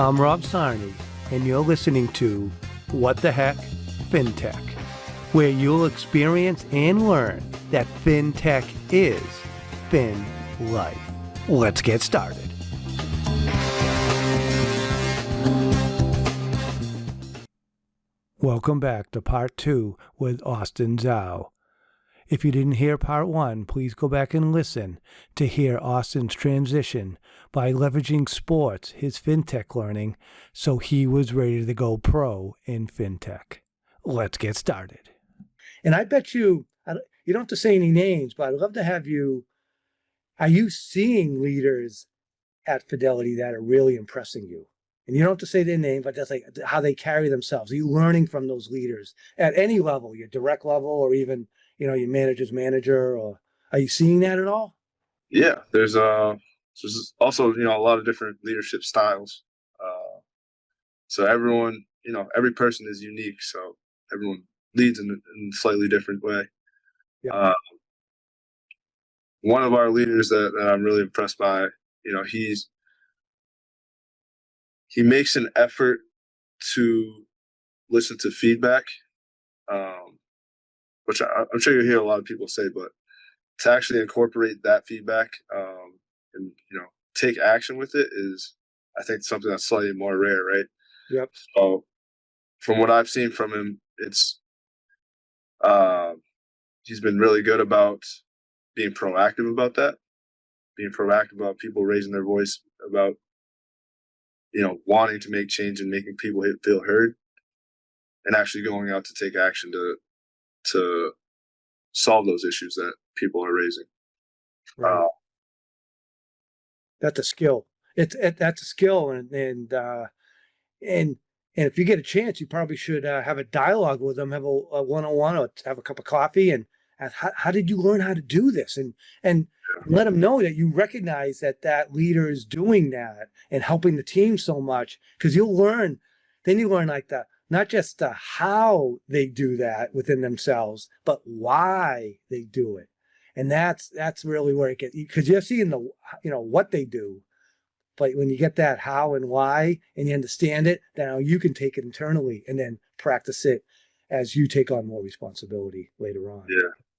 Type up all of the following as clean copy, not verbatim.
I'm Rob Sarney, and you're listening to What the Heck Fintech, where you'll experience and learn that Fintech is Fin Life. Let's get started. Welcome back to part 2 with Austin Zhou. If you didn't hear part 1, please go back and listen to hear Austin's transition by leveraging sports, his fintech learning, so he was ready to go pro in fintech. Let's get started. And I bet you don't have to say any names, but I'd love to have you. Are you seeing leaders at Fidelity that are really impressing you? And you don't have to say their name, but that's like how they carry themselves. Are you learning from those leaders at any level, your direct level, or even, your manager's manager, or are you seeing that at all? Yeah, there's also, a lot of different leadership styles. So everyone, every person is unique. So everyone leads in a slightly different way. Yeah. One of our leaders that I'm really impressed by, he makes an effort to listen to feedback, which I'm sure you'll hear a lot of people say, but to actually incorporate that feedback and take action with it is, I think, something that's slightly more rare, right? Yep. So from what I've seen from him, it's he's been really good about being proactive about that, being proactive about people raising their voice about wanting to make change and making people feel heard, and actually going out to take action to solve those issues that people are raising. Right. That's a skill. That's a skill, and if you get a chance, you probably should have a dialogue with them, have a one-on-one, or have a cup of coffee, and ask, how did you learn how to do this? And let them know that you recognize that leader is doing that and helping the team so much, because you learn like not just the how they do that within themselves, but why they do it. And that's really where it gets, because you're seeing the what they do, but when you get that how and why and you understand it, now you can take it internally and then practice it as you take on more responsibility later on.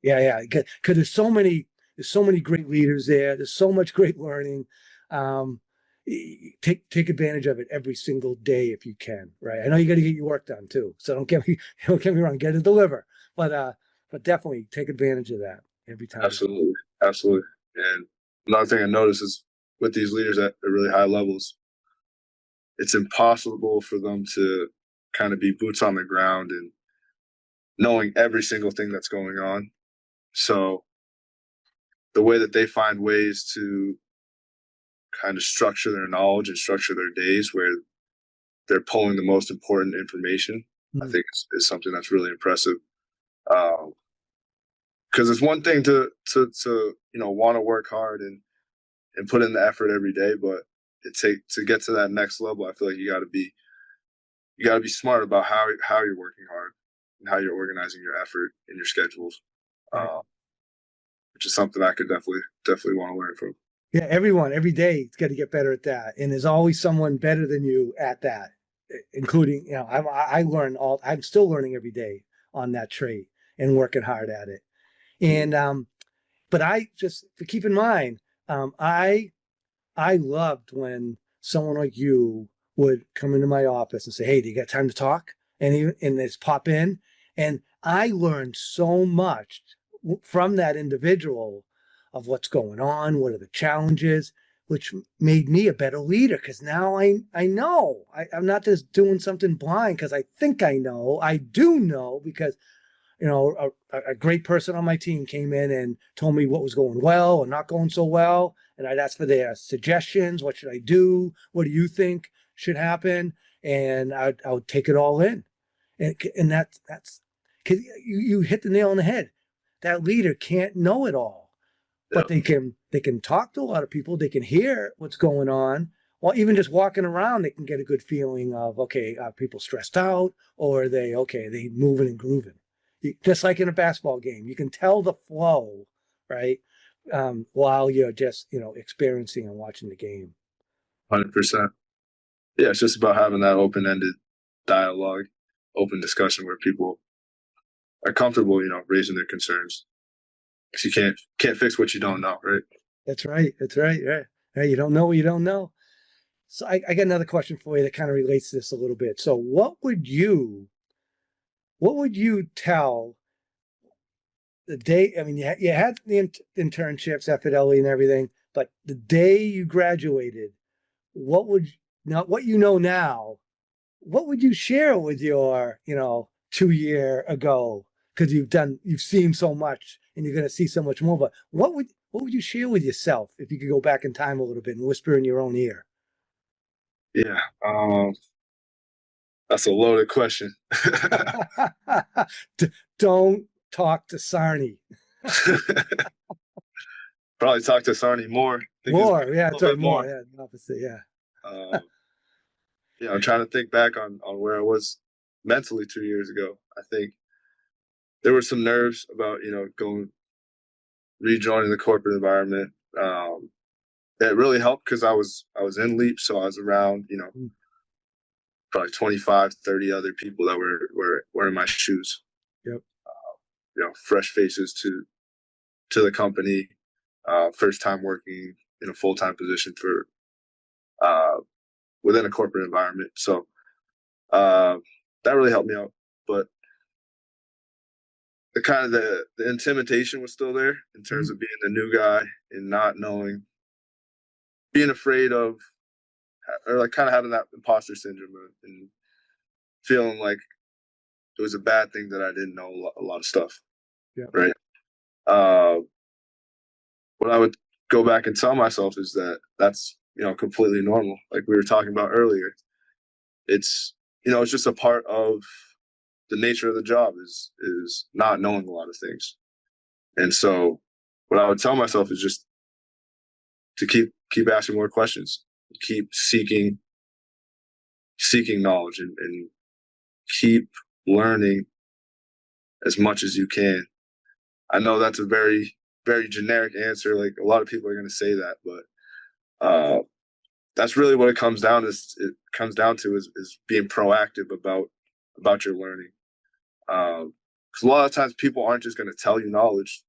Yeah. Because there's so many great leaders there. There's so much great learning. Take advantage of it every single day if you can. Right. I know you got to get your work done too. So don't get me wrong. Get to deliver, but definitely take advantage of that every time. Absolutely. And another thing I noticed is with these leaders at really high levels, it's impossible for them to kind of be boots on the ground and knowing every single thing that's going on. So the way that they find ways to kind of structure their knowledge and structure their days where they're pulling the most important information, I think is something that's really impressive. Because it's one thing to want to work hard and put in the effort every day, but to get to that next level, I feel like you got to be smart about how you're working hard and how you're organizing your effort and your schedules, which is something I could definitely want to learn from. Yeah, everyone, every day, it's got to get better at that, and there's always someone better than you at that, including I'm still learning every day on that trait and working hard at it, and but I just to keep in mind, I loved when someone like you would come into my office and say, "Hey, do you got time to talk?" And just pop in, and I learned so much from that individual of what's going on, what are the challenges, which made me a better leader, because now I know. I'm not just doing something blind because I think I know. I do know because a great person on my team came in and told me what was going well and not going so well. And I'd ask for their suggestions. What should I do? What do you think should happen? And I would take it all in. And that's because you hit the nail on the head. That leader can't know it all, but they can talk to a lot of people. They can hear what's going on. Or even just walking around, they can get a good feeling of, okay, are people stressed out, or are they moving and grooving? Just like in a basketball game, you can tell the flow, right? While you're just, experiencing and watching the game. 100%. yeah, it's just about having that open-ended dialogue, open discussion where people are comfortable, raising their concerns. Because you can't fix what you don't know, right? That's right. That's right. Yeah. Hey, you don't know what you don't know. So I got another question for you that kind of relates to this a little bit. So what would you tell the day? I mean, you had the internships at Fidelity and everything, but the day you graduated, what would not what you know now, what would you share with your 2 year ago? Because you've seen so much and you're going to see so much more. But what would you share with yourself if you could go back in time a little bit and whisper in your own ear? Yeah, that's a loaded question. Don't talk to Sarni. Probably talk to Sarni more. Think it's More, yeah, a that's little right. bit more. More, yeah, the opposite, yeah. Um, I'm trying to think back on where I was mentally 2 years ago. I think there were some nerves about rejoining the corporate environment. That really helped because I was in Leap, so I was around Mm, probably 25, 30 other people that were in my shoes. yep. Fresh faces to the company. First time working in a full time position for uh, within a corporate environment. So uh, that really helped me out. But the kind of the intimidation was still there in terms Mm, of being the new guy and not knowing, being afraid of, or like kind of having that imposter syndrome and feeling like it was a bad thing that I didn't know a lot of stuff. yep. Right. Uh, what I would go back and tell myself is that that's completely normal. Like we were talking about earlier, it's just a part of the nature of the job is not knowing a lot of things. And so what I would tell myself is just to keep asking more questions, keep seeking knowledge, and keep learning as much as you can. I know that's a very, very generic answer. Like a lot of people are going to say that, but that's really what it comes down to is being proactive about your learning. Because a lot of times people aren't just going to tell you knowledge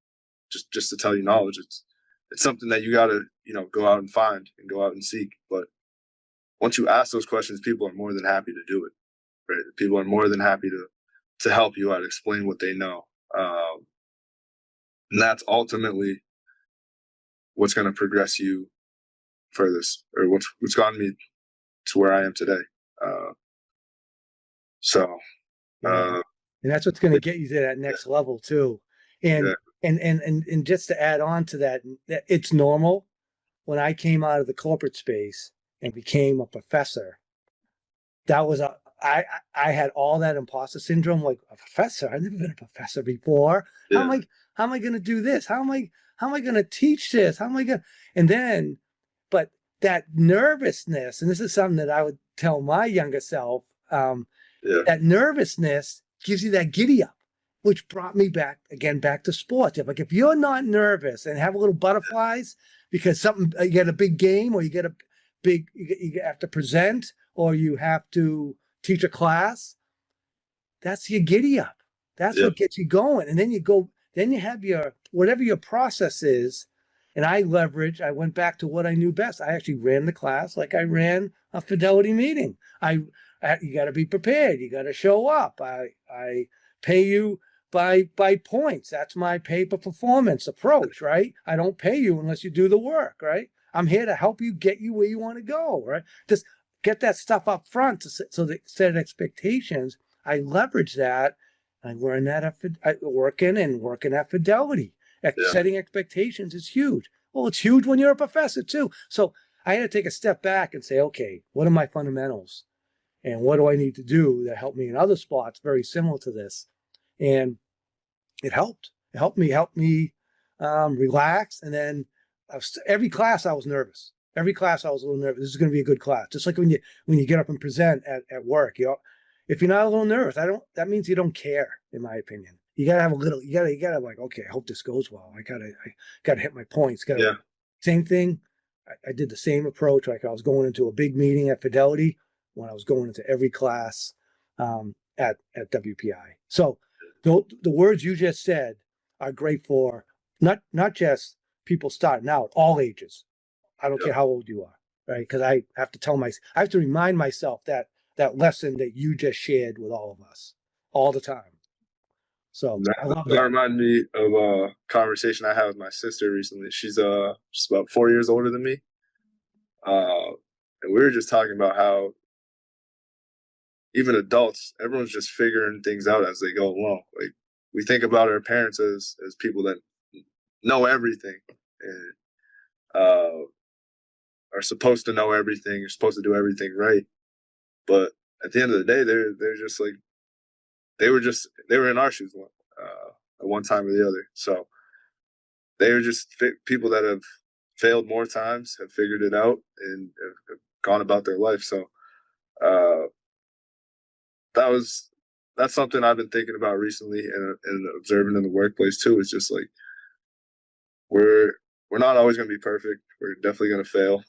just to tell you knowledge. It's something that you got to go out and find and go out and seek. But once you ask those questions, people are more than happy to do it. Right? People are more than happy to help you out, explain what they know, and that's ultimately what's going to progress you furthest, or what's gotten me to where I am today. Uh, so, Yeah. uh, And that's what's going to get you to that next level too. yeah, And and just to add on to that, it's normal. When I came out of the corporate space and became a professor, that was I had all that imposter syndrome. Like, a professor? I've never been a professor before. How am yeah, I how am I going to do this? How am I going to teach this? How am I going? And then, but that nervousness, and this is something that I would tell my younger self. yeah, That nervousness gives you that giddy up, which brought me back to sports. Like, if you're not nervous and have a little butterflies because something, you get a big game, or you get a big, you have to present, or you have to teach a class, that's your giddy up. That's yeah, what gets you going. And then you have your, whatever your process is. And I went back to what I knew best. I actually ran the class like I ran a Fidelity meeting. You got to be prepared. You got to show up. I pay you by points. That's my pay per performance approach, right? I don't pay you unless you do the work, right? I'm here to help you get you where you want to go, right? Just get that stuff up front so that set expectations. I leverage that. I learned that working at Fidelity. yeah, Setting expectations is huge. Well, it's huge when you're a professor too. So I had to take a step back and say, okay, what are my fundamentals? And what do I need to do that help me in other spots very similar to this? And it helped. It helped me relax. And then every class I was nervous. Every class I was a little nervous. This is going to be a good class. Just like when you get up and present at work, if you're not a little nervous, that means you don't care, in my opinion. You gotta have a little. You gotta like, okay, I hope this goes well. I gotta hit my points. yeah, Same thing. I did the same approach. Like, I was going into a big meeting at Fidelity. when I was going into every class at WPI. So the words you just said are great for not just people starting out, all ages. I don't Yeah. care how old you are, right? Because I have to remind myself that lesson that you just shared with all of us all the time. So I love That that. reminded me of a conversation I had with my sister recently. She's just about 4 years older than me. And we were just talking about how even adults, everyone's just figuring things out as they go along. Like we think about our parents as people that know everything and are supposed to know everything, are supposed to do everything right. But at the end of the day, they're just like they were in our shoes at one time or the other. So they are just people that have failed more times, have figured it out, and have gone about their life. So uh, that was that's something I've been thinking about recently and observing in the workplace too. It's just like we're we're not always going to be perfect. We're definitely going to fail.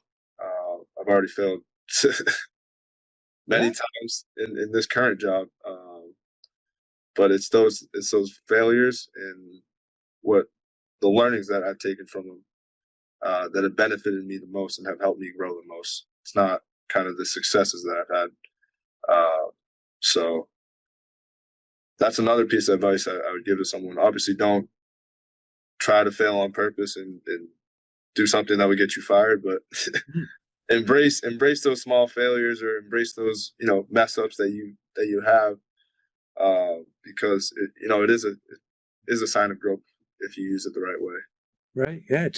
I've already failed many Yeah. times in this current job, but it's those failures and what the learnings that I've taken from them that have benefited me the most and have helped me grow the most. It's not kind of the successes that I've had. So that's another piece of advice I would give to someone. Obviously, don't try to fail on purpose and do something that would get you fired, but Mhm. embrace those small failures or embrace those mess ups that you have because it is a sign of growth if you use it the right way. Right. Yeah.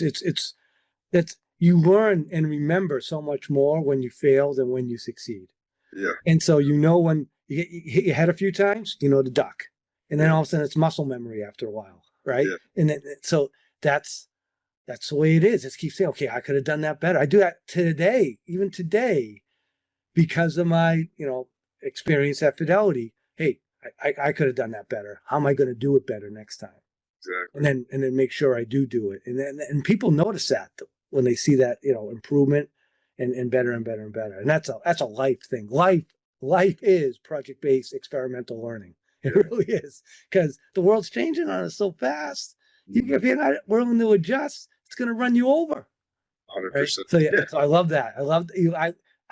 It's you learn and remember so much more when you fail than when you succeed. Yeah, And so when you hit your head a few times, you know to duck. And then yeah, all of a sudden it's muscle memory after a while, right? yeah, And then, so that's the way it is. It's keep saying, okay, I could have done that better. I do that today, even today, because of my, experience at Fidelity. Hey, I could have done that better. How am I going to do it better next time? exactly. And then make sure I do it. And people notice that when they see that, improvement and better and better and better. And that's a life thing. Life is project-based experimental learning. It Yeah, really is, because the world's changing on us so fast. mhm, If you're not willing to adjust, it's going to run you over. Right. 100%. So yeah, Yeah, so I love that. I love you.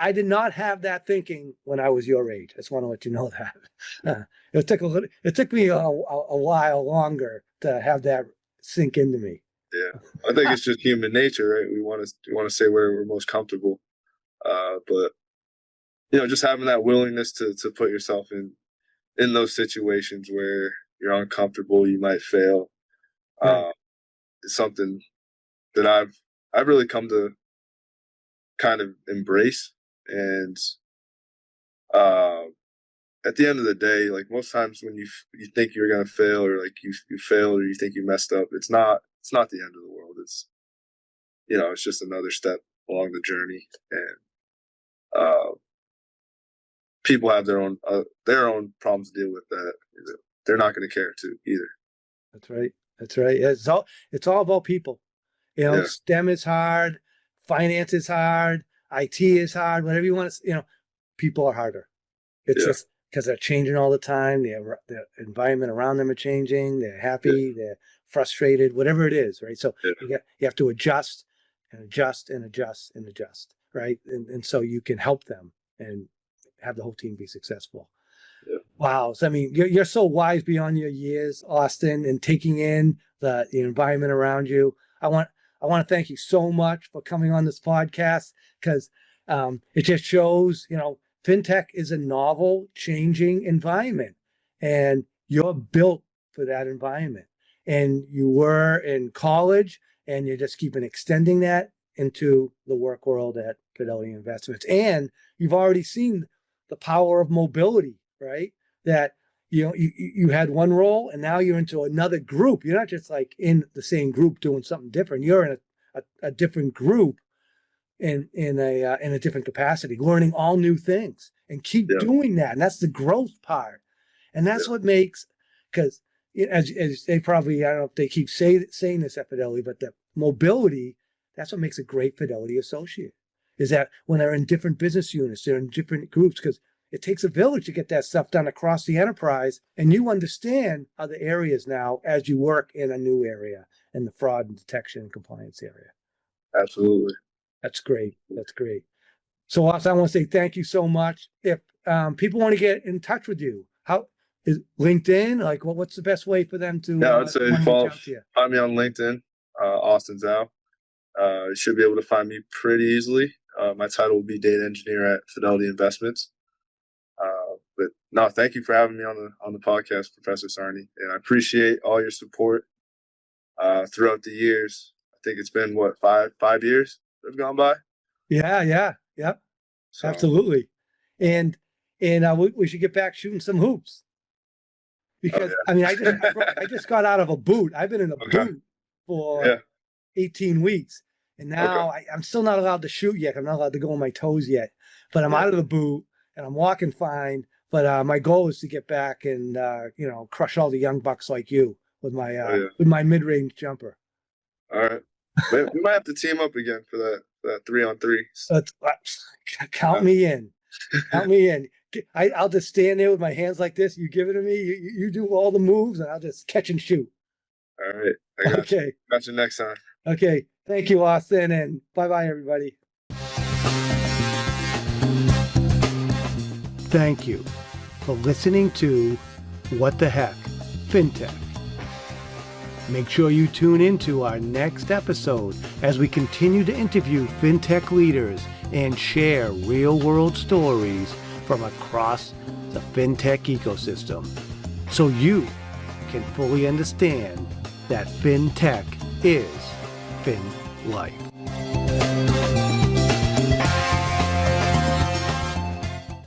I did not have that thinking when I was your age. I just want to let you know that. It took me a while longer to have that sink into me. yeah. I think it's just human nature, right? We want to say where we're most comfortable, but just having that willingness to put yourself in those situations where you're uncomfortable, you might fail, Right. uh, is something that I've really come to kind of embrace. And uh, at the end of the day, like most times when you think you're gonna fail or like you failed or you think you messed up, it's not the end of the world. It's just another step along the journey, and uh, people have their own problems to deal with that. They're not going to care to either. That's right. That's right. Yeah, it's all about people. Yeah, STEM is hard, finance is hard, IT is hard, whatever you want to, people are harder. It's yeah, just because they're changing all the time. The environment around them are changing. They're yeah, happy. They're frustrated. Whatever it is, right? So yeah, you have to adjust and adjust and adjust and adjust, right? And so you can help them and have the whole team be successful. yeah. Wow. So, I mean, you're so wise beyond your years, Austin, and taking in the environment around you. I want I want to thank you so much for coming on this podcast, because it just shows, fintech is a novel, changing environment, and you're built for that environment. And you were in college, and you're just keeping extending that into the work world at Fidelity Investments. And you've already seen the power of mobility, right? That you had one role and now you're into another group. You're not just like in the same group doing something different. You're in a different group in a different capacity, learning all new things, and keep Yeah, doing that. And that's the growth part. And yeah, that's what makes, because as they probably, I don't know if they keep saying this at Fidelity, but the mobility, that's what makes a great Fidelity associate. is that when they're in different business units, they're in different groups, because it takes a village to get that stuff done across the enterprise. And you understand other areas now as you work in a new area, in the fraud and detection and compliance area. Absolutely. That's great. That's great. So Austin, I want to say thank you so much. If people want to get in touch with you, how is LinkedIn? Like, what's the best way for them to Yeah, I'd say reach out to you? find me on LinkedIn, Austin Zhou. You should be able to find me pretty easily. My title will be data engineer at Fidelity Investments. But no, thank you for having me on the podcast, Professor Sarney, and I appreciate all your support throughout the years. I think it's been what, five years that have gone by. Yeah. So, Absolutely. And we should get back shooting some hoops, because I mean, I just got out of a boot. I've been in a boot for 18 weeks, and now I'm still not allowed to shoot yet. I'm not allowed to go on my toes yet, but I'm out of the boot and I'm walking fine. But my goal is to get back and crush all the young bucks like you with my mid-range jumper. All right, we might have to team up again for that 3-on-3. Count me in. Count me in. I'll just stand there with my hands like this. You give it to me. You do all the moves, and I'll just catch and shoot. All right. I got you. Got you next time. Okay. Thank you, Austin, and bye-bye, everybody. Thank you for listening to What the Heck, Fintech. Make sure you tune into our next episode as we continue to interview fintech leaders and share real-world stories from across the fintech ecosystem, so you can fully understand that fintech is fin life.